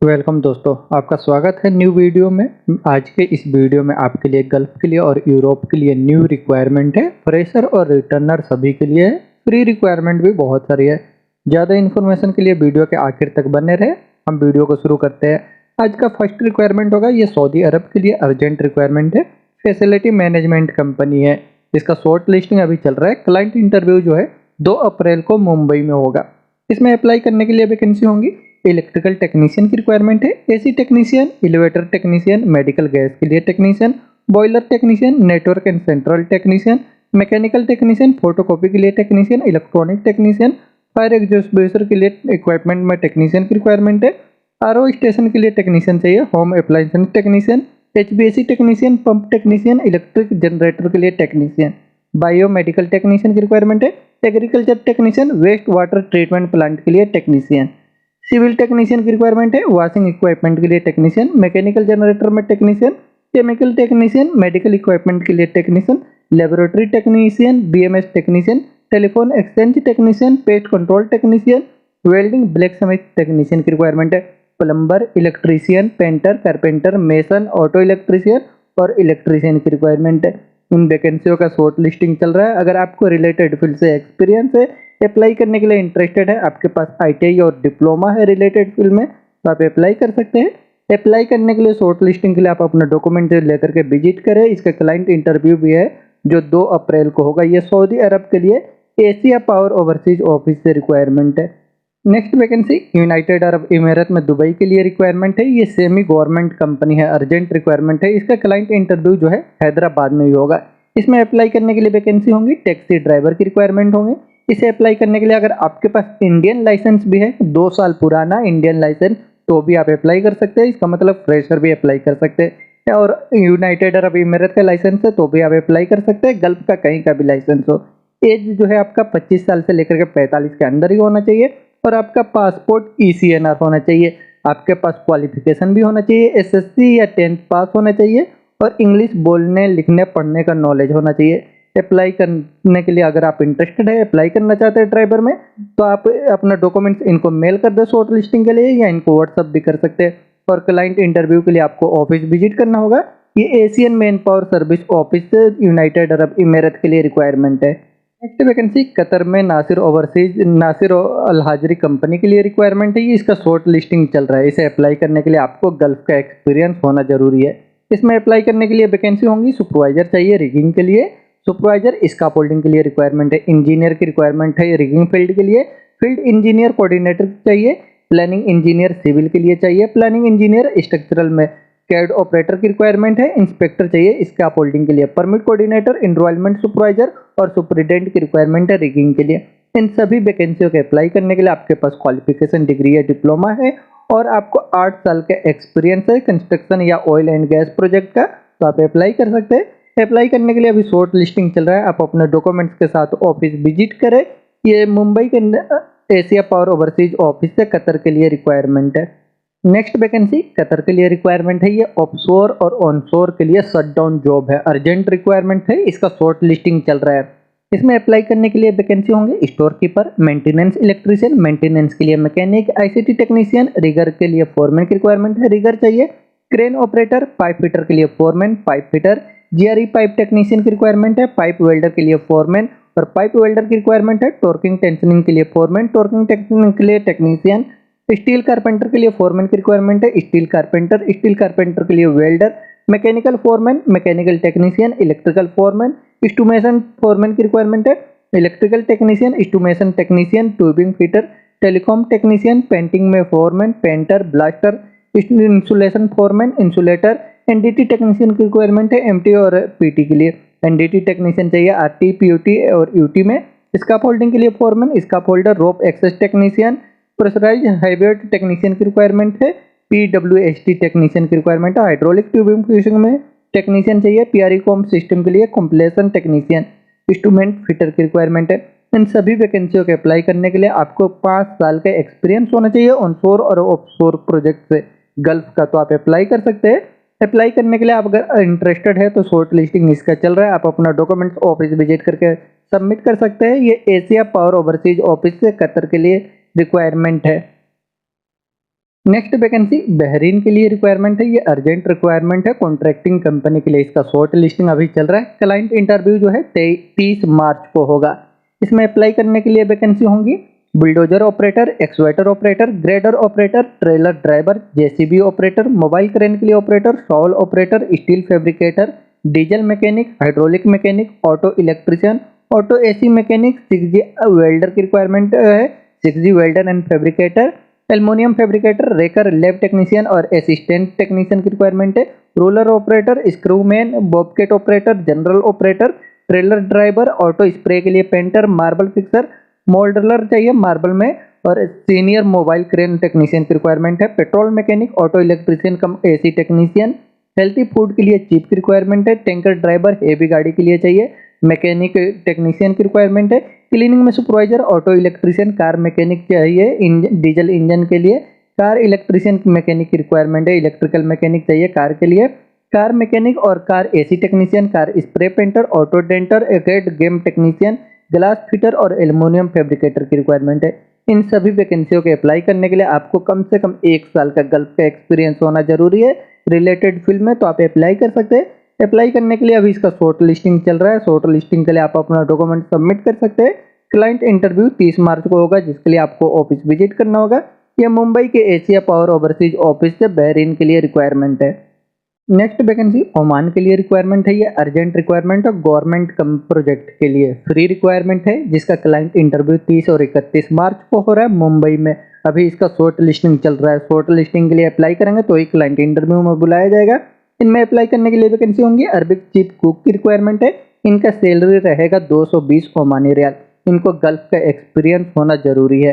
Welcome दोस्तों, आपका स्वागत है न्यू वीडियो में। आज के इस वीडियो में आपके लिए गल्फ के लिए और यूरोप के लिए न्यू रिक्वायरमेंट है। फ्रेशर और रिटर्नर सभी के लिए है। फ्री रिक्वायरमेंट भी बहुत सारी है। ज़्यादा इन्फॉर्मेशन के लिए वीडियो के आखिर तक बने रहे। हम वीडियो को शुरू करते हैं। आज का फर्स्ट रिक्वायरमेंट होगा, ये सऊदी अरब के लिए अर्जेंट रिक्वायरमेंट है। फैसिलिटी मैनेजमेंट कंपनी है। इसका शॉर्ट लिस्टिंग अभी चल रहा है। क्लाइंट इंटरव्यू जो है 2 अप्रैल को मुंबई में होगा। इसमें अप्लाई करने के लिए वैकेंसी होंगी। इलेक्ट्रिकल टेक्नीशियन की रिक्वायरमेंट है, AC technician, elevator technician, medical gas के लिए technician, boiler technician, network and central technician, mechanical technician, photocopy के लिए technician, electronic technician, fire exhauster के लिए इक्विपमेंट में टेक्नीशियन की रिक्वायरमेंट है। आरओ स्टेशन के लिए टेक्नीशियन चाहिए, होम अप्लायंसेस टेक्नीशियन, एचबीएसी technician, pump technician, electric generator के लिए टेक्नीशियन, बायोमेडिकल टेक्नीशियन की रिक्वायरमेंट है, agriculture technician, waste water treatment plant के लिए टेक्नीशियन, सिविल टेक्नीशियन की रिक्वायरमेंट है, वॉशिंग इक्विपमेंट के लिए टेक्नीशियन, मैकेनिकल जनरेटर में technician, chemical technician, medical equipment के लिए technician, laboratory technician, BMS technician, telephone exchange technician, pest control technician, welding blacksmith technician की रिक्वायरमेंट है, plumber, electrician, painter, carpenter, mason, auto electrician और electrician की requirement है। इन वैकेंसियों का short listing चल रहा है। अगर आपको रिलेटेड फील्ड से एक्सपीरियंस है, अप्लाई करने के लिए इंटरेस्टेड है, आपके पास आईटीआई और डिप्लोमा है रिलेटेड फील्ड में, तो आप अप्लाई कर सकते हैं। अप्लाई करने के लिए शॉर्ट लिस्टिंग के लिए आप अपना डॉक्यूमेंट लेकर के विजिट करें। इसका क्लाइंट इंटरव्यू भी है जो 2 अप्रैल को होगा। ये सऊदी अरब के लिए एशिया पावर ओवरसीज ऑफिस से रिक्वायरमेंट है। नेक्स्ट वैकेंसी यूनाइटेड अरब इमारात में दुबई के लिए रिक्वायरमेंट है। ये सेमी गवर्नमेंट कंपनी है, अर्जेंट रिक्वायरमेंट है। इसका क्लाइंट इंटरव्यू जो है हैदराबाद में ही होगा। इसमें अप्लाई करने के लिए वैकेंसी होंगी, टैक्सी ड्राइवर की रिक्वायरमेंट होंगे। इसे अप्लाई करने के लिए अगर आपके पास इंडियन लाइसेंस भी है, 2 साल पुराना इंडियन लाइसेंस, तो भी आप अप्लाई कर सकते हैं। इसका मतलब फ्रेशर भी अप्लाई कर सकते हैं। और यूनाइटेड अरब इमारात का लाइसेंस है तो भी आप अप्लाई कर सकते हैं। गल्फ का कहीं का भी लाइसेंस हो। एज जो है आपका 25 साल से लेकर के 45 के अंदर ही होना चाहिए और आपका पासपोर्ट ईसीएनआर होना चाहिए। आपके पास क्वालिफिकेशन भी होना चाहिए, एसएससी या 10th पास होना चाहिए और इंग्लिश बोलने लिखने पढ़ने का नॉलेज होना चाहिए। अप्लाई करने के लिए अगर आप इंटरेस्टेड है, अप्लाई करना चाहते हैं ड्राइवर में, तो आप अपना डॉक्यूमेंट्स इनको मेल कर दो शॉर्ट लिस्टिंग के लिए, या इनको व्हाट्सअप भी कर सकते हैं। और क्लाइंट इंटरव्यू के लिए आपको ऑफिस विजिट करना होगा। ये Asian man power service office United Arab इमारात के लिए रिक्वायरमेंट है। नेक्स्ट वैकेंसी कतर में नासिर अल हाजरी कंपनी के लिए रिक्वायरमेंट है। ये इसका शॉर्ट लिस्टिंग चल रहा है। इसे अप्लाई करने के लिए आपको गल्फ का एक्सपीरियंस होना जरूरी है। इसमें अप्लाई करने के लिए वैकेंसी होंगी, सुपरवाइजर चाहिए रिगिंग के लिए, सुपरवाइजर स्काफोल्डिंग के लिए रिक्वायरमेंट है, इंजीनियर की रिक्वायरमेंट है रिगिंग फील्ड के लिए, फील्ड इंजीनियर कोऑर्डिनेटर चाहिए, प्लानिंग इंजीनियर सिविल के लिए चाहिए, प्लानिंग इंजीनियर स्ट्रक्चरल में, कैड ऑपरेटर की रिक्वायरमेंट है, इंस्पेक्टर चाहिए स्काफोल्डिंग के लिए, परमिट कोऑर्डिनेटर, एनरोलमेंट सुपरवाइजर और सुपरिटेंडेंट की रिक्वायरमेंट है रिगिंग के लिए। इन सभी वैकेंसियों के अप्लाई करने के लिए आपके पास क्वालिफिकेशन डिग्री या डिप्लोमा है और आपको 8 साल का एक्सपीरियंस है कंस्ट्रक्शन या ऑयल एंड गैस प्रोजेक्ट का, तो आप अप्लाई कर सकते हैं। अप्लाई करने के लिए अभी शॉर्ट लिस्टिंग चल रहा है। आप अपने डॉक्यूमेंट्स के साथ ऑफिस विजिट करें। ये मुंबई के एशिया पावर ओवरसीज ऑफिस से कतर के लिए रिक्वायरमेंट है। नेक्स्ट वैकेंसी कतर के लिए रिक्वायरमेंट है। ये ऑफशोर और ऑनशोर के लिए शटडाउन जॉब है, अर्जेंट रिक्वायरमेंट है। इसका शॉर्ट लिस्टिंग चल रहा है। इसमें अप्लाई करने के लिए वैकेंसी होंगे store keeper, maintenance electrician, maintenance के लिए मैकेनिक, आईसीटी टेक्नीशियन, रिगर के लिए फोरमैन की रिक्वायरमेंट है, रिगर चाहिए, क्रेन ऑपरेटर, पाइप फिटर के लिए foreman, pipe fitter, GRE pipe technician की रिक्वायरमेंट है, पाइप वेल्डर के लिए फोरमैन और पाइप वेल्डर की रिक्वायरमेंट है, टॉर्किंग टेंशनिंग के लिए फोरमैन, टॉर्किंग टेंशनिंग के लिए टेक्नीशियन, स्टील कारपेंटर के लिए फोरमैन की रिक्वायरमेंट है, स्टील कारपेंटर के लिए welder, mechanical foreman, mechanical technician, electrical foreman, instrumentation foreman की रिक्वायरमेंट है, electrical technician, instrumentation technician, tubing fitter, telecom technician, painting में foreman, painter, blaster, insulation foreman, insulator, NDT technician की requirement है MT और PT के लिए। एनडीटी टेक्नीशियन चाहिए RT, PUT और यूटी में। स्काफोल्डिंग के लिए foreman, scaffolder, rope access technician, pressurize habitat technician की रिक्वायरमेंट है, पीडब्ल्यूएसटी टेक्नीशियन की रिक्वायरमेंट है, हाइड्रोलिक ट्यूबिंग फिशिंग में टेक्नीशियन चाहिए, पीआरई कॉम सिस्टम के लिए कंप्लेशन टेक्नीशियन, इंस्ट्रूमेंट फिटर की रिक्वायरमेंट है। इन सभी वैकेंसियों के अप्लाई करने के लिए आपको 5 साल का एक्सपीरियंस होना चाहिए ऑनशोर और ऑफशोर प्रोजेक्ट से गल्फ का, तो आप अप्लाई कर सकते हैं। अप्लाई करने के लिए आप अगर इंटरेस्टेड है तो शॉर्ट लिस्टिंग इसका चल रहा है। आप अपना डॉक्यूमेंट्स ऑफिस विजिट करके सबमिट कर सकते हैं। ये एशिया पावर ओवरसीज ऑफिस से कतर के लिए रिक्वायरमेंट है। नेक्स्ट वैकेंसी बहरीन के लिए रिक्वायरमेंट है। ये अर्जेंट रिक्वायरमेंट है कॉन्ट्रैक्टिंग कंपनी के लिए। इसका शॉर्ट लिस्टिंग अभी चल रहा है। क्लाइंट इंटरव्यू जो है 30 मार्च को होगा। इसमें अप्लाई करने के लिए वैकेंसी होंगी bulldozer operator, excavator operator, grader operator, trailer driver, JCB operator, mobile crane के लिए operator, shovel operator, steel fabricator, diesel mechanic, hydraulic mechanic, auto electrician, auto AC mechanic, 6G welder की रिक्वायरमेंट है, 6G welder and fabricator, aluminium fabricator, wrecker, lab technician और assistant technician की requirement है। Roller operator, screwman, bobcat operator, general operator, trailer driver, auto spray के लिए painter, marble fixer, मोल्डरर चाहिए marble में, और सीनियर मोबाइल क्रेन टेक्नीशियन की requirement है। पेट्रोल मैकेनिक, ऑटो इलेक्ट्रिशियन कम एसी टेक्नीशियन, हेल्थी फूड के लिए चीफ की रिक्वायरमेंट है। टैंकर ड्राइवर हेवी गाड़ी के लिए चाहिए। मैकेनिक टेक्नीशियन की रिक्वायरमेंट है। क्लीनिंग में supervisor, auto electrician, car mechanic चाहिए डीजल इंजन के लिए। कार इलेक्ट्रिशियन मैकेनिक की रिक्वायरमेंट है। इलेक्ट्रिकल मैकेनिक चाहिए कार के लिए। कार मैकेनिक और car AC technician, car spray painter, auto denter, arcade game technician, glass fitter और एल्युमिनियम फैब्रिकेटर की रिक्वायरमेंट है। इन सभी वैकेंसियों के अप्लाई करने के लिए आपको कम से कम 1 साल का गल्फ का एक्सपीरियंस होना जरूरी है रिलेटेड फील्ड में, तो आप अप्लाई कर सकते हैं। अप्लाई करने के लिए अभी इसका शॉर्ट लिस्टिंग चल रहा है। शॉर्ट लिस्टिंग के लिए आप अपना डॉक्यूमेंट सबमिट कर सकते हैं। क्लाइंट इंटरव्यू 30 मार्च को होगा, जिसके लिए आपको ऑफिस विजिट करना होगा। यह मुंबई के एशिया पावर ओवरसीज ऑफिस से बहरीन के लिए रिक्वायरमेंट है। नेक्स्ट वैकेंसी ओमान के लिए रिक्वायरमेंट है। ये अर्जेंट रिक्वायरमेंट है गवर्नमेंट कम प्रोजेक्ट के लिए। फ्री रिक्वायरमेंट है, जिसका क्लाइंट इंटरव्यू 30 और 31 मार्च को हो रहा है मुंबई में। अभी इसका शॉर्ट लिस्टिंग चल रहा है। शॉर्ट लिस्टिंग के लिए अप्लाई करेंगे तो ही क्लाइंट इंटरव्यू में बुलाया जाएगा। इनमें अप्लाई करने के लिए वैकेंसी होंगी अरबिक चीफ कुक की रिक्वायरमेंट है। इनका सैलरी रहेगा 220 ओमानी रियाल। इनको गल्फ का एक्सपीरियंस होना जरूरी है।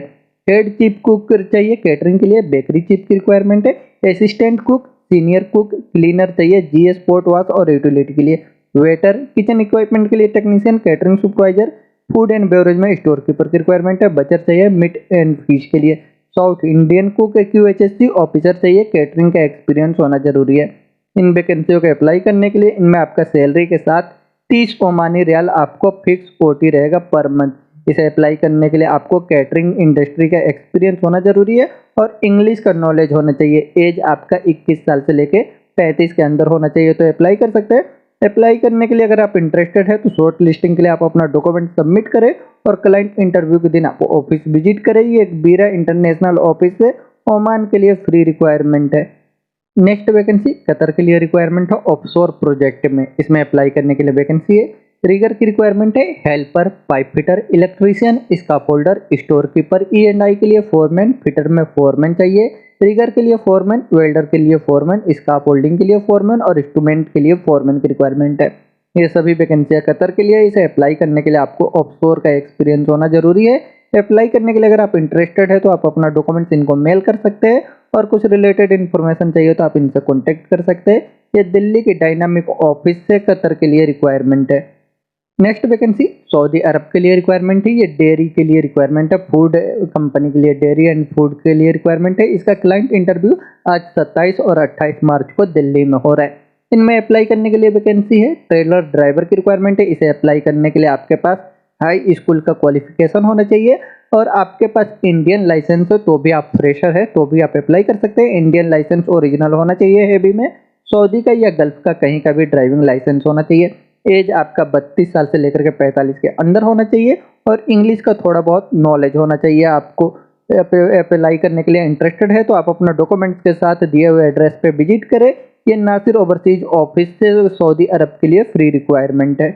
हेड चीफ कुक चाहिए कैटरिंग के लिए। बेकरी चीफ की रिक्वायरमेंट है। Assistant cook, senior cook, cleaner चाहिए जीएस पोर्ट वॉश और यूटिलिटी के लिए। वेटर, किचन इक्विपमेंट के लिए technician, catering supervisor, food and beverage में स्टोर कीपर की रिक्वायरमेंट है। बचर चाहिए मीट एंड फिश के लिए। South Indian cook QHSC officer चाहिए। कैटरिंग का एक्सपीरियंस होना जरूरी है। इन वैकेंसियों के अप्लाई करने के लिए इनमें आपका सैलरी के साथ 30 ओमानी रियाल आपको फिक्स OT रहेगा पर मंथ। इसे अप्लाई करने के लिए आपको कैटरिंग इंडस्ट्री का एक्सपीरियंस होना जरूरी है और इंग्लिश का नॉलेज होना चाहिए। एज आपका 21 साल से लेके 35 के अंदर होना चाहिए, तो अप्लाई कर सकते हैं। अप्लाई करने के लिए अगर आप इंटरेस्टेड है तो शॉर्ट लिस्टिंग के लिए आप अपना डॉक्यूमेंट सबमिट करें और क्लाइंट इंटरव्यू के दिन आप ऑफिस विजिट करें। ये एक बीरा इंटरनेशनल ऑफिस है, ओमान के लिए फ्री रिक्वायरमेंट है। नेक्स्ट वैकेंसी कतर के लिए रिक्वायरमेंट है ऑफशोर प्रोजेक्ट में। इसमें अप्लाई करने के लिए वैकेंसी है। रिगर की रिक्वायरमेंट है। Helper, pipe fitter, electrician, scaffolder, store keeper, E&I के लिए फोरमैन, फिटर में फोरमैन चाहिए। रिगर के लिए फोरमैन, वेल्डर के लिए फोरमैन, स्काफोल्डिंग के लिए फोरमैन और इंस्ट्रूमेंट के लिए फोरमैन की रिक्वायरमेंट है। ये सभी वैकेंसियां कतर के लिए। इसे अप्लाई करने के लिए आपको ऑफशोर का एक्सपीरियंस होना जरूरी है। अप्लाई करने के लिए अगर आप इंटरेस्टेड है तो आप अपना डॉक्यूमेंट्स इनको मेल कर सकते हैं और कुछ रिलेटेड इन्फॉर्मेशन चाहिए तो आप इनसे कॉन्टेक्ट कर सकते हैं। ये दिल्ली की डायनामिक ऑफिस से कतर के लिए रिक्वायरमेंट है। नेक्स्ट वैकेंसी सऊदी अरब के लिए रिक्वायरमेंट है। ये डेयरी के लिए रिक्वायरमेंट है। फूड कंपनी के लिए, डेयरी एंड फूड के लिए रिक्वायरमेंट है। इसका क्लाइंट इंटरव्यू आज 27 और 28 मार्च को दिल्ली में हो रहा है। इनमें अप्लाई करने के लिए वैकेंसी है। ट्रेलर ड्राइवर की रिक्वायरमेंट है। इसे अप्लाई करने के लिए आपके पास हाई स्कूल का क्वालिफिकेशन होना चाहिए और आपके पास इंडियन लाइसेंस हो तो भी आप फ्रेशर है तो भी आप अप्लाई कर सकते हैं। इंडियन लाइसेंस ओरिजिनल होना चाहिए हैवी में, सऊदी का या गल्फ का कहीं का भी ड्राइविंग लाइसेंस होना चाहिए। एज आपका 32 साल से लेकर के 45 के अंदर होना चाहिए और इंग्लिश का थोड़ा बहुत नॉलेज होना चाहिए। आपको अप्लाई करने के लिए इंटरेस्टेड है तो आप अपना डॉक्यूमेंट्स के साथ दिए हुए एड्रेस पे विजिट करें। ये नासिर ओवरसीज ऑफिस से सऊदी अरब के लिए फ्री रिक्वायरमेंट है।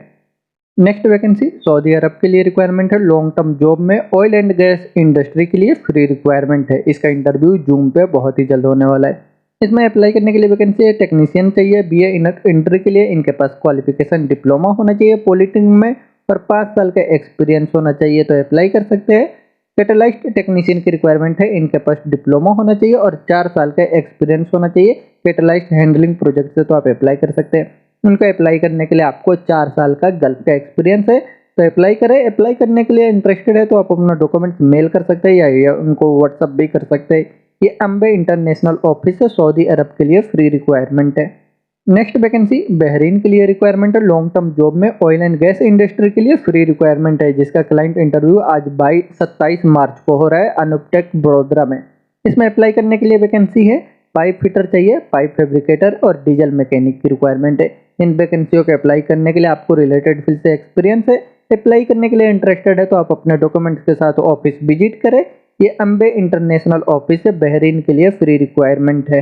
नेक्स्ट वैकेंसी सऊदी अरब के लिए रिक्वायरमेंट है। लॉन्ग टर्म जॉब में ऑयल एंड गैस इंडस्ट्री के लिए फ्री रिक्वायरमेंट है। इसका इंटरव्यू जून पे बहुत ही जल्द होने वाला है। इसमें अप्लाई करने के लिए वैकेंसी है। टेक्नीशियन चाहिए BA इंट्री के लिए। इनके पास क्वालिफिकेशन डिप्लोमा होना चाहिए पॉलिटेक्निक में और 5 साल का एक्सपीरियंस होना चाहिए, तो अप्लाई कर सकते हैं। कैटलाइस्ट टेक्नीशियन की रिक्वायरमेंट है। इनके पास डिप्लोमा होना चाहिए और 4 साल का एक्सपीरियंस होना चाहिए कैटलाइस्ट हैंडलिंग प्रोजेक्ट से, तो आप अप्लाई कर सकते हैं। उनको अप्लाई करने के लिए आपको 4 साल का गल्फ का एक्सपीरियंस है, तो अप्लाई करें। अप्लाई करने के लिए इंटरेस्टेड है तो आप अपना डॉक्यूमेंट्स मेल कर सकते हैं या उनको व्हाट्सअप भी कर सकते हैं। ये अम्बे इंटरनेशनल ऑफिस है, सऊदी अरब के लिए फ्री रिक्वायरमेंट है। नेक्स्ट वैकेंसी बहरीन के लिए रिक्वायरमेंट है। लॉन्ग टर्म जॉब में ऑयल एंड गैस इंडस्ट्री के लिए फ्री रिक्वायरमेंट है, जिसका क्लाइंट इंटरव्यू आज 27 मार्च को हो रहा है अनुपटेक बड़ोदरा में। इसमें अप्लाई करने के लिए वैकेंसी है पाइप फिटर चाहिए, पाइप फैब्रिकेटर और डीजल मैकेनिक की रिक्वायरमेंट है। इन वैकेंसियों के अप्लाई करने के लिए आपको रिलेटेड फील्ड से एक्सपीरियंस है। अप्लाई करने के लिए इंटरेस्टेड है तो आप अपने डॉक्यूमेंट्स के साथ ऑफिस विजिट करें। ये अम्बे इंटरनेशनल ऑफिस है, बहरीन के लिए फ्री रिक्वायरमेंट है।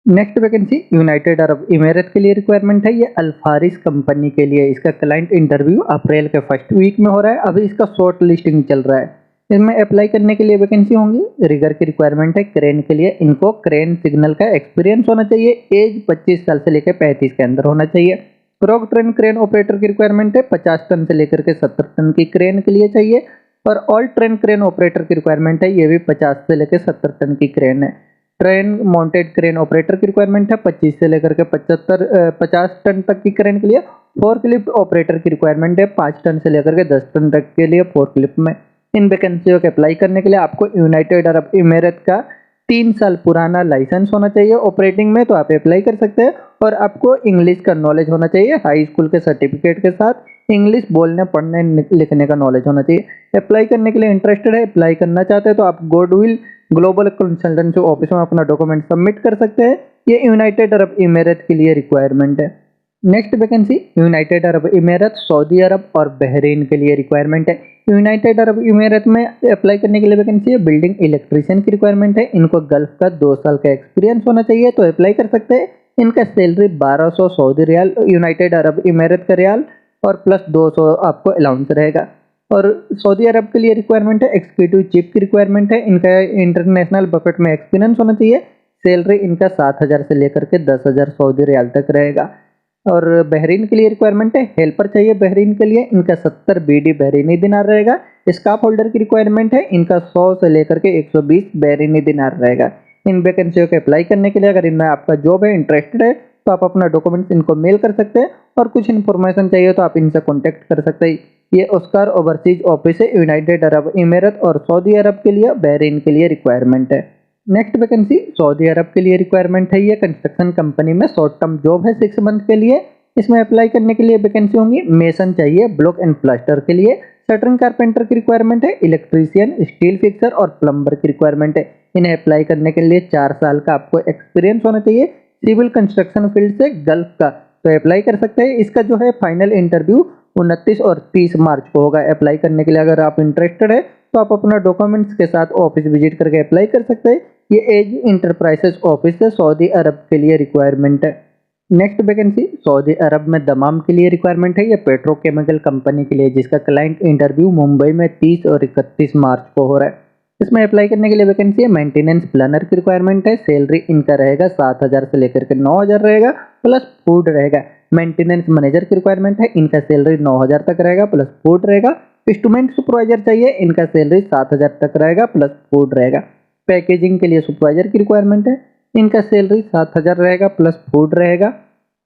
नेक्स्ट वैकेंसी यूनाइटेड अरब इमारात के लिए रिक्वायरमेंट है। ये अल्फारिस कंपनी के लिए इसका क्लाइंट इंटरव्यू अप्रैल के फर्स्ट वीक में हो रहा है। अभी इसका शॉर्ट लिस्टिंग चल रहा है। इसमें अप्लाई करने के लिए वैकेंसी होंगी। रिगर की रिक्वायरमेंट है क्रेन के लिए। इनको क्रेन सिग्नल का एक्सपीरियंस होना चाहिए। एज 25 साल से लेकर 35 के अंदर होना चाहिए। रॉक ट्रेन क्रेन ऑपरेटर की रिक्वायरमेंट है। 50 टन से लेकर के 70 टन की क्रेन के लिए चाहिए। और ऑल ट्रेन क्रेन ऑपरेटर की रिक्वायरमेंट है। ये भी 50 से लेकर 70 टन की क्रेन है। ट्रेन माउंटेड क्रेन ऑपरेटर की रिक्वायरमेंट है 25 से लेकर के 50 टन तक की क्रेन के लिए। फोर्कलिफ्ट ऑपरेटर की रिक्वायरमेंट है 5 टन से लेकर के 10 टन तक के लिए फोर्कलिफ्ट में। इन वैकेंसियों के अप्लाई करने के लिए आपको यूनाइटेड अरब इमारात का 3 साल पुराना लाइसेंस होना चाहिए ऑपरेटिंग में, तो आप अप्लाई कर सकते हैं। और आपको इंग्लिश का नॉलेज होना चाहिए। हाई स्कूल के सर्टिफिकेट के साथ इंग्लिश बोलने पढ़ने लिखने का नॉलेज होना चाहिए। अप्लाई करने के लिए इंटरेस्टेड है, अप्लाई करना चाहते हैं तो आप गुडविल ग्लोबल कंसल्टेंसी ऑफिस में अपना डॉक्यूमेंट सबमिट कर सकते हैं। ये यूनाइटेड अरब इमारात के लिए रिक्वायरमेंट है। नेक्स्ट वैकेंसी यूनाइटेड अरब इमारात, सऊदी अरब और बहरीन के लिए रिक्वायरमेंट है। यूनाइटेड अरब इमारात में अप्लाई करने के लिए वैकेंसी है बिल्डिंग इलेक्ट्रीशियन की रिक्वायरमेंट है। इनको गल्फ का 2 साल का एक्सपीरियंस होना चाहिए तो अप्लाई कर सकते हैं। इनका salary 1200 Saudi riyal, United Arab इमारात का रियाल और प्लस 200 आपको अलाउंस रहेगा। और सऊदी अरब के लिए रिक्वायरमेंट है एग्जीक्यूटिव चीफ की रिक्वायरमेंट है। इनका इंटरनेशनल बफेट में एक्सपीरियंस होना चाहिए। सैलरी इनका 7000 से लेकर के 10,000 सऊदी रियाल तक रहेगा। और बहरीन के लिए रिक्वायरमेंट है हेल्पर चाहिए बहरीन के लिए। इनका 70 बीडी बहरीनी दिनार रहेगा। स्टाफ होल्डर की रिक्वायरमेंट है। इनका 100 से लेकर के 120 बहरीनी दिनार रहेगा। इन वैकेंसियों के अप्लाई करने के लिए अगर इनमें आपका जॉब है, इंटरेस्टेड है, तो आप अपना डॉक्यूमेंट्स इनको मेल कर सकते हैं। और कुछ इन्फॉर्मेशन चाहिए तो आप इनसे कॉन्टेक्ट कर सकते हैं। ये ऑस्कर ओवरसीज ऑफिस है यूनाइटेड अरब इमारात और सऊदी अरब के लिए, बहरीन के लिए रिक्वायरमेंट है। नेक्स्ट वैकेंसी सऊदी अरब के लिए रिक्वायरमेंट है। ये कंस्ट्रक्शन कंपनी में शॉर्ट टर्म जॉब है 6 मंथ के लिए। इसमें अप्लाई करने के लिए वैकेंसी होंगी मेसन चाहिए ब्लॉक एंड प्लास्टर के लिए। शटरिंग कारपेंटर की रिक्वायरमेंट है। इलेक्ट्रीशियन, स्टील फिक्सर और प्लम्बर की रिक्वायरमेंट है। इन्हें अप्लाई करने के लिए 4 साल का आपको एक्सपीरियंस होना चाहिए सिविल कंस्ट्रक्शन फील्ड से गल्फ का, तो अप्लाई कर सकते हैं। इसका जो है फाइनल इंटरव्यू 29 और 30 मार्च को होगा। अप्लाई करने के लिए अगर आप इंटरेस्टेड है तो आप अपना डॉक्यूमेंट्स के साथ ऑफिस विजिट करके अप्लाई कर सकते हैं। ये एज इंटरप्राइजेस ऑफिस है, सऊदी अरब के लिए रिक्वायरमेंट है। नेक्स्ट वैकेंसी सऊदी अरब में दमाम के लिए रिक्वायरमेंट है। ये पेट्रोकेमिकल कंपनी के लिए, जिसका क्लाइंट इंटरव्यू मुंबई में 30 और 31 मार्च को हो रहा है। इसमें अप्लाई करने के लिए वैकेंसी है मेंटेनेंस प्लानर की रिक्वायरमेंट है। सैलरी इनका रहेगा 7000 से लेकर के 9000 रहेगा, प्लस फूड रहेगा। मेंटेनेंस मैनेजर की रिक्वायरमेंट है। इनका सैलरी 9000 तक रहेगा, प्लस फूड रहेगा। इंस्ट्रूमेंट सुपरवाइजर चाहिए। इनका सैलरी 7000 तक रहेगा, प्लस फूड रहेगा। पैकेजिंग के लिए सुपरवाइजर की रिक्वायरमेंट है। इनका सैलरी 7000 रहेगा, प्लस फूड रहेगा।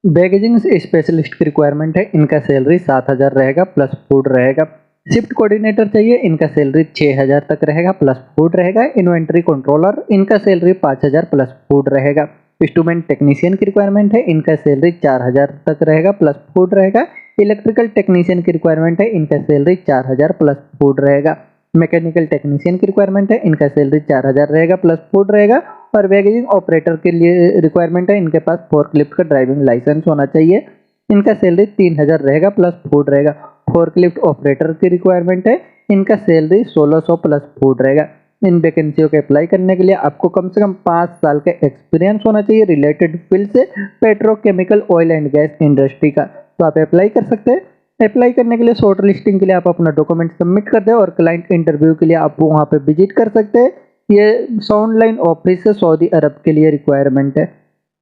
पैकेजिंग स्पेशलिस्ट की रिक्वायरमेंट है। इनका सैलरी 7000 रहेगा, प्लस फूड रहेगा। शिफ्ट कोऑर्डिनेटर चाहिए। इनका सैलरी 6000 तक रहेगा, प्लस फूड रहेगा। इन्वेंट्री कंट्रोलर, इनका सैलरी 5000 प्लस फूड रहेगा। इंस्ट्रूमेंट टेक्नीशियन की रिक्वायरमेंट है। इनका सैलरी 4000 तक रहेगा, प्लस फूड रहेगा। इलेक्ट्रिकल टेक्नीशियन की रिक्वायरमेंट है। इनका सैलरी 4000 प्लस फूड रहेगा। मैकेनिकल टेक्नीशियन की रिक्वायरमेंट है। इनका सैलरी 4000 रहेगा, प्लस फूड रहेगा। और पैकेजिंग ऑपरेटर के लिए रिक्वायरमेंट है। इनके पास फोर्कलिफ्ट का ड्राइविंग लाइसेंस होना चाहिए। इनका सैलरी 3000 रहेगा, प्लस फूड रहेगा। फोर्कलिफ्ट ऑपरेटर की रिक्वायरमेंट है। इनका सैलरी 1600 प्लस फूड रहेगा। इन वैकेंसियों के अप्लाई करने के लिए आपको कम से कम 5 साल का एक्सपीरियंस होना चाहिए रिलेटेड फील्ड से petrochemical, oil and gas industry का, तो आप अप्लाई कर सकते हैं। अप्लाई करने के लिए शॉर्ट लिस्टिंग के लिए आप अपना डॉक्यूमेंट सबमिट कर दें और क्लाइंट इंटरव्यू के लिए आप वहाँ पे विजिट कर सकते हैं। ये साउंड लाइन ऑफिस से सऊदी अरब के लिए रिक्वायरमेंट है।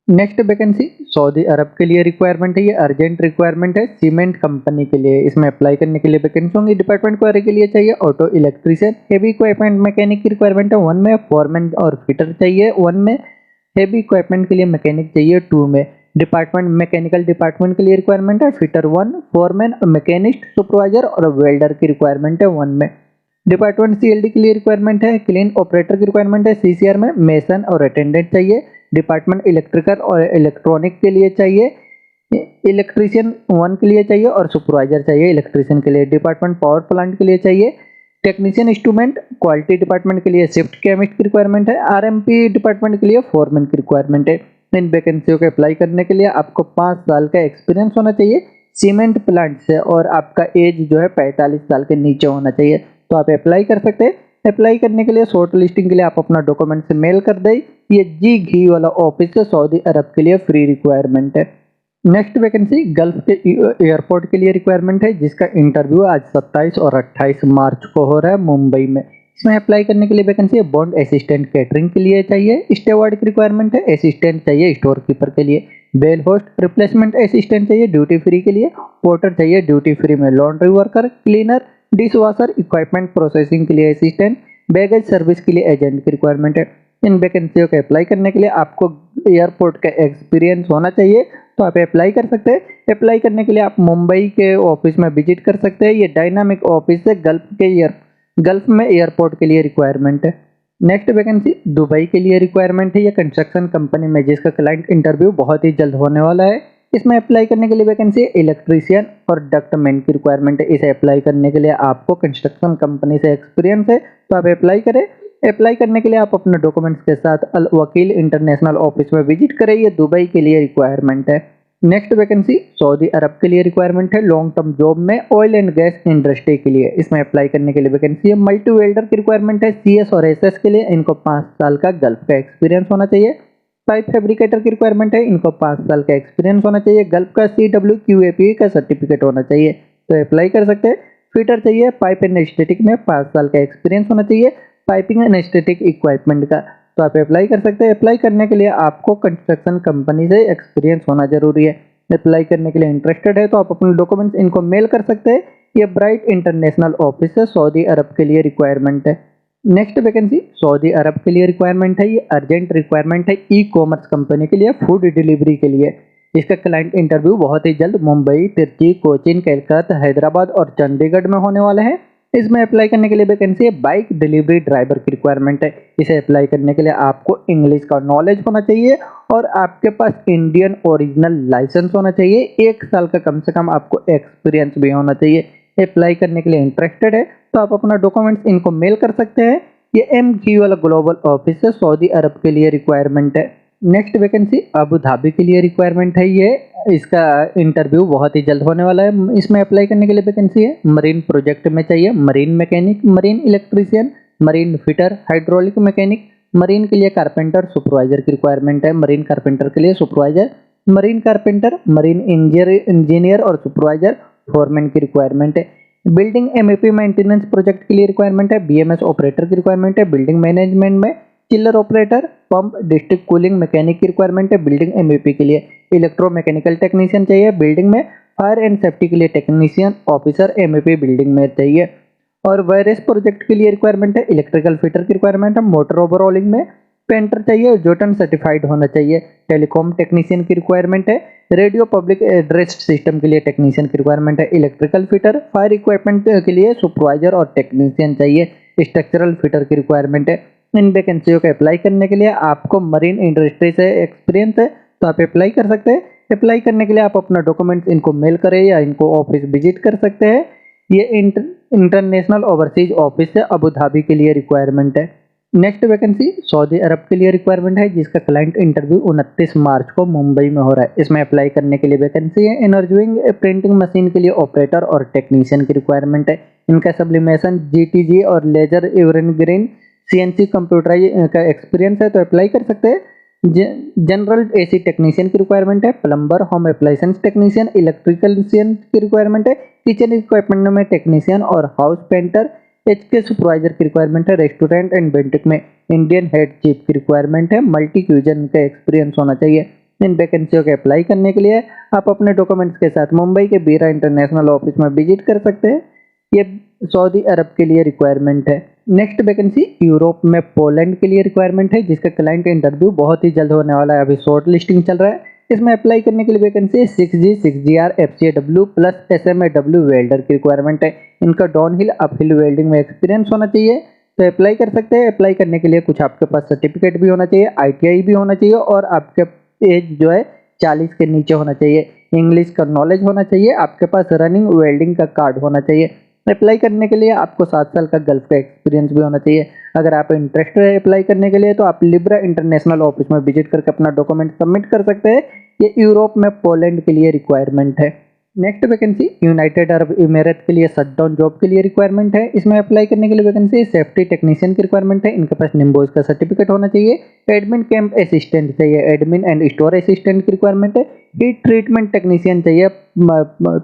नेक्स्ट वैकेंसी सऊदी अरब के लिए रिक्वायरमेंट है। ये अर्जेंट रिक्वायरमेंट है सीमेंट कंपनी के लिए। इसमें अप्लाई करने के लिए वैकेंसी होंगी डिपार्टमेंट क्वारी के लिए चाहिए auto electrician, heavy equipment mechanic की रिक्वायरमेंट है 1 में। फोरमैन और फिटर चाहिए 1 में। हेवी इक्विपमेंट के लिए मैकेनिक चाहिए 2 में। डिपार्टमेंट मैकेनिकल डिपार्टमेंट के लिए रिक्वायरमेंट है फिटर 1, फोरमैन, मैकेनिस्ट, सुपरवाइजर और वेल्डर की रिक्वायरमेंट है 1 में। डिपार्टमेंट सीएलडी के लिए रिक्वायरमेंट है क्लीन ऑपरेटर की रिक्वायरमेंट है। सीसीआर में मेसन और अटेंडेंट चाहिए। डिपार्टमेंट इलेक्ट्रिकल और इलेक्ट्रॉनिक के लिए चाहिए। इलेक्ट्रीशियन 1 के लिए चाहिए और सुपरवाइजर चाहिए इलेक्ट्रीशियन के लिए। डिपार्टमेंट पावर प्लांट के लिए चाहिए टेक्नीशियन इंस्ट्रूमेंट क्वालिटी डिपार्टमेंट के लिए शिफ्ट केमिस्ट की रिक्वायरमेंट है। आरएमपी डिपार्टमेंट के लिए फोरमैन की रिक्वायरमेंट है। इन वैकेंसियों को अप्लाई करने के लिए आपको 5 साल का एक्सपीरियंस होना चाहिए सीमेंट प्लांट से, और आपका एज जो है 45 साल के नीचे होना चाहिए, तो आप अप्लाई कर सकते हैं। अप्लाई करने के लिए शॉर्ट लिस्टिंग के लिए आप अपना डॉक्यूमेंट से मेल कर दें। ये जी घी वाला ऑफिस है, सऊदी अरब के लिए फ्री रिक्वायरमेंट है। नेक्स्ट वैकेंसी गल्फ के एयरपोर्ट के लिए रिक्वायरमेंट है, जिसका इंटरव्यू आज 27 और 28 मार्च को हो रहा है मुंबई में। इसमें अप्लाई करने के लिए वैकेंसी है बॉन्ड असिस्टेंट कैटरिंग के लिए चाहिए, स्टेवर्ड की रिक्वायरमेंट है, असिस्टेंट चाहिए स्टोर कीपर के लिए, बेल होस्ट रिप्लेसमेंट असिस्टेंट चाहिए ड्यूटी फ्री के लिए, पोर्टर चाहिए ड्यूटी फ्री में, laundry worker, cleaner, dish washer, equipment processing के लिए असिस्टेंट, बैगेज सर्विस के लिए एजेंट की रिक्वायरमेंट है। इन वैकेंसियों को अप्लाई करने के लिए आपको एयरपोर्ट का एक्सपीरियंस होना चाहिए, तो आप अप्लाई कर सकते हैं। अप्लाई करने के लिए आप मुंबई के ऑफिस में विजिट कर सकते हैं। ये डायनामिक ऑफिस है, गल्फ में एयरपोर्ट के लिए रिक्वायरमेंट है। नेक्स्ट वैकेंसी दुबई के लिए रिक्वायरमेंट है। ये कंस्ट्रक्शन कंपनी में, जिसका क्लाइंट इंटरव्यू बहुत ही जल्द होने वाला है। इसमें अप्लाई करने के लिए वैकेंसी इलेक्ट्रीशियन और डक्टमैन की रिक्वायरमेंट है। इसे अप्लाई करने के लिए आपको कंस्ट्रक्शन कंपनी से एक्सपीरियंस है, तो आप अप्लाई करें। अप्लाई करने के लिए आप अपने डॉक्यूमेंट्स के साथ अल वकील इंटरनेशनल ऑफिस में विजिट करें। ये दुबई के लिए रिक्वायरमेंट है। नेक्स्ट वैकेंसी सऊदी अरब के लिए रिक्वायरमेंट है लॉन्ग टर्म जॉब में ऑयल एंड गैस इंडस्ट्री के लिए। इसमें अप्लाई करने के लिए वैकेंसी है मल्टी वेल्डर की रिक्वायरमेंट है सीएस और एसएस के लिए। इनको 5 साल का गल्फ का एक्सपीरियंस होना चाहिए। पाइप फैब्रिकेटर की रिक्वायरमेंट है, इनको 5 साल का एक्सपीरियंस होना चाहिए। गल्फ का CWQAP का सर्टिफिकेट होना चाहिए, तो अप्लाई कर सकते हैं। फिटर चाहिए पाइप एंड स्टैटिक में 5 साल का एक्सपीरियंस होना चाहिए, पाइपिंग एंड स्टैटिक इक्विपमेंट का, तो आप अप्लाई कर सकते हैं। अप्लाई करने के लिए आपको कंस्ट्रक्शन कंपनी से एक्सपीरियंस होना जरूरी है। अप्लाई करने के लिए इंटरेस्टेड है तो आप अपने डॉक्यूमेंट्स इनको मेल कर सकते हैं। ये ब्राइट इंटरनेशनल ऑफिस है, सऊदी अरब के लिए रिक्वायरमेंट है। नेक्स्ट वैकेंसी सऊदी अरब के लिए रिक्वायरमेंट है। ये अर्जेंट रिक्वायरमेंट है ई कॉमर्स कंपनी के लिए, फूड डिलीवरी के लिए। इसका क्लाइंट इंटरव्यू बहुत ही जल्द मुंबई, तिरुचि, कोचीन, कलकत्ता, हैदराबाद और चंडीगढ़ में होने वाले हैं। इसमें अप्लाई करने के लिए वैकेंसी है बाइक डिलीवरी ड्राइवर की रिक्वायरमेंट है। इसे अप्लाई करने के लिए आपको इंग्लिश का नॉलेज होना चाहिए और आपके पास इंडियन ओरिजिनल लाइसेंस होना चाहिए। 1 साल का कम से कम आपको एक्सपीरियंस भी होना चाहिए। अप्लाई करने के लिए इंटरेस्टेड है तो आप अपना डॉक्यूमेंट्स इनको मेल कर सकते हैं। ये MG वाला ग्लोबल ऑफिस है, सऊदी अरब के लिए रिक्वायरमेंट है। नेक्स्ट वैकेंसी अबू धाबी के लिए रिक्वायरमेंट है। ये इसका इंटरव्यू बहुत ही जल्द होने वाला है। इसमें अप्लाई करने के लिए वैकेंसी है मरीन प्रोजेक्ट में चाहिए, marine mechanic, marine electrician, marine fitter, hydraulic mechanic, marine के लिए कारपेंटर सुपरवाइजर की रिक्वायरमेंट है। मरीन कारपेंटर के लिए supervisor, marine carpenter, marine engineer और सुपरवाइजर फोरमैन की रिक्वायरमेंट है। बिल्डिंग MEP मेंटेनेंस प्रोजेक्ट के लिए रिक्वायरमेंट है। BMS ऑपरेटर की रिक्वायरमेंट है। बिल्डिंग मैनेजमेंट में चिल्लर operator, pump, district cooling mechanic की रिक्वायरमेंट है। बिल्डिंग MEP के लिए इलेक्ट्रोमैकेनिकल टेक्नीशियन चाहिए। बिल्डिंग में फायर एंड सेफ्टी के लिए टेक्नीशियन ऑफिसर MEP बिल्डिंग में चाहिए। और वायरस प्रोजेक्ट के लिए रिक्वायरमेंट है इलेक्ट्रिकल फिटर की रिक्वायरमेंट है। मोटर ओवरऑलिंग में पेंटर चाहिए, जोटन सर्टिफाइड होना चाहिए। टेलीकॉम टेक्नीशियन की रिक्वायरमेंट है। रेडियो पब्लिक एड्रेस सिस्टम के लिए टेक्नीशियन की रिक्वायरमेंट है। इलेक्ट्रिकल फिटर, फायर इक्विपमेंट के लिए सुपरवाइजर और टेक्नीशियन चाहिए। स्ट्रक्चरल फिटर की रिक्वायरमेंट है। इन वैकेंसियों को अप्लाई करने के लिए आपको मरीन इंडस्ट्री से एक्सपीरियंस है तो आप अप्लाई कर सकते हैं। अप्लाई करने के लिए आप अपना डॉक्यूमेंट्स इनको मेल करें या इनको ऑफिस विजिट कर सकते हैं। ये इंटरनेशनल ओवरसीज ऑफिस है, अबू धाबी के लिए रिक्वायरमेंट है। नेक्स्ट वैकेंसी सऊदी अरब के लिए रिक्वायरमेंट है, जिसका क्लाइंट इंटरव्यू 29 मार्च को मुंबई में हो रहा है। इसमें अप्लाई करने के लिए वैकेंसी है एनर्जिंग प्रिंटिंग मशीन के लिए ऑपरेटर और टेक्नीशियन की रिक्वायरमेंट है। इनका सब्लिमेशन, GTG और लेजर इवरग्रीन CNC कंप्यूटराइज का एक्सपीरियंस है तो अप्लाई कर सकते हैं। जनरल AC टेक्नीशियन की रिक्वायरमेंट है। प्लम्बर, होम अप्लायंस टेक्नीशियन, इलेक्ट्रिकलिशियन की रिक्वायरमेंट है। किचन इक्विपमेंट में टेक्नीशियन और हाउस पेंटर, HK सुपरवाइजर की रिक्वायरमेंट है। रेस्टोरेंट एंड बेंटिक में इंडियन हेड चीफ की रिक्वायरमेंट है। मल्टी क्यूजन का एक्सपीरियंस होना चाहिए। इन वैकेंसियों के अप्लाई करने के लिए आप अपने डॉक्यूमेंट्स के साथ मुंबई के बीरा इंटरनेशनल ऑफिस में विजिट कर सकते हैं। ये सऊदी अरब के लिए रिक्वायरमेंट है। नेक्स्ट वैकेंसी यूरोप में पोलैंड के लिए रिक्वायरमेंट है, जिसका क्लाइंट इंटरव्यू बहुत ही जल्द होने वाला है। अभी शॉर्ट लिस्टिंग चल रहा है। इसमें अप्लाई करने के लिए vacancy 6G, 6GR, FCAW plus SMAW welder की रिक्वायरमेंट है। इनका डाउनहिल अपहिल वेल्डिंग में एक्सपीरियंस होना चाहिए तो अप्लाई कर सकते हैं। अप्लाई करने के लिए कुछ आपके पास सर्टिफिकेट भी होना चाहिए, ITI भी होना चाहिए और आपके एज जो है 40 के नीचे होना चाहिए। इंग्लिश का नॉलेज होना चाहिए। आपके पास रनिंग वेल्डिंग का कार्ड होना चाहिए। अप्लाई करने के लिए आपको 7 साल का गल्फ का एक्सपीरियंस भी होना चाहिए। अगर आप इंटरेस्टेड है अप्लाई करने के लिए तो आप लिब्रा इंटरनेशनल ऑफिस में विजिट करके अपना डॉक्यूमेंट सबमिट कर सकते हैं। ये यूरोप में पोलैंड के लिए रिक्वायरमेंट है। Next vacancy United Arab emirate के लिए शटडाउन जॉब के लिए रिक्वायरमेंट है। इसमें अप्लाई करने के लिए वैकेंसी सेफ्टी टेक्नीशियन की रिक्वायरमेंट है। इनके पास निम्बोज का सर्टिफिकेट होना चाहिए। एडमिन कैंप असिस्टेंट चाहिए, एडमिन एंड स्टोर असिस्टेंट की रिक्वायरमेंट है। हीट ट्रीटमेंट टेक्नीशियन चाहिए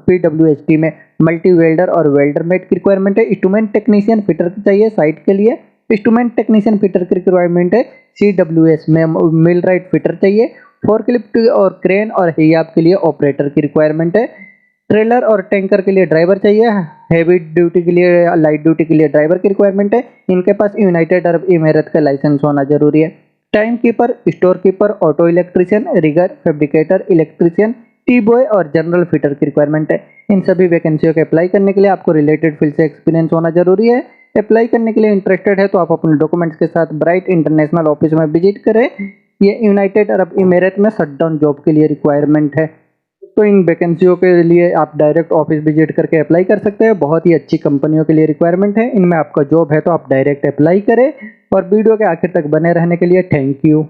PWHT में। मल्टी वेल्डर और वेल्डर मेट की रिक्वायरमेंट है। इंस्ट्रूमेंट टेक्नीशियन फिटर चाहिए साइट के लिए। इंस्ट्रूमेंट टेक्नीशियन फिटर की रिक्वायरमेंट है। CWS में मिल राइट फिटर चाहिए। फोर्कलिफ्ट और क्रेन और हियाब के लिए ऑपरेटर की रिक्वायरमेंट है। ट्रेलर और टैंकर के लिए ड्राइवर चाहिए। हैवी ड्यूटी के लिए, लाइट ड्यूटी के लिए ड्राइवर की रिक्वायरमेंट है। इनके पास यूनाइटेड अरब इमिरेट का लाइसेंस होना जरूरी है। Timekeeper, storekeeper, auto electrician, rigger, fabricator, electrician, tea boy और जनरल फिटर की रिक्वायरमेंट है। इन सभी वैकेंसियों के अप्लाई करने के लिए आपको रिलेटेड फील्ड से एक्सपीरियंस होना जरूरी है। अप्लाई करने के लिए इंटरेस्टेड है तो आप अपने डॉक्यूमेंट्स के साथ ब्राइट इंटरनेशनल ऑफिस में विजिट करें। ये यूनाइटेड अरब इमिरेट में शटडाउन जॉब के लिए रिक्वायरमेंट है। तो इन वैकेंसियों के लिए आप डायरेक्ट ऑफिस विजिट करके अप्लाई कर सकते हैं। बहुत ही अच्छी कंपनियों के लिए रिक्वायरमेंट है। इनमें आपका जॉब है तो आप डायरेक्ट अप्लाई करें। और वीडियो के आखिर तक बने रहने के लिए थैंक यू।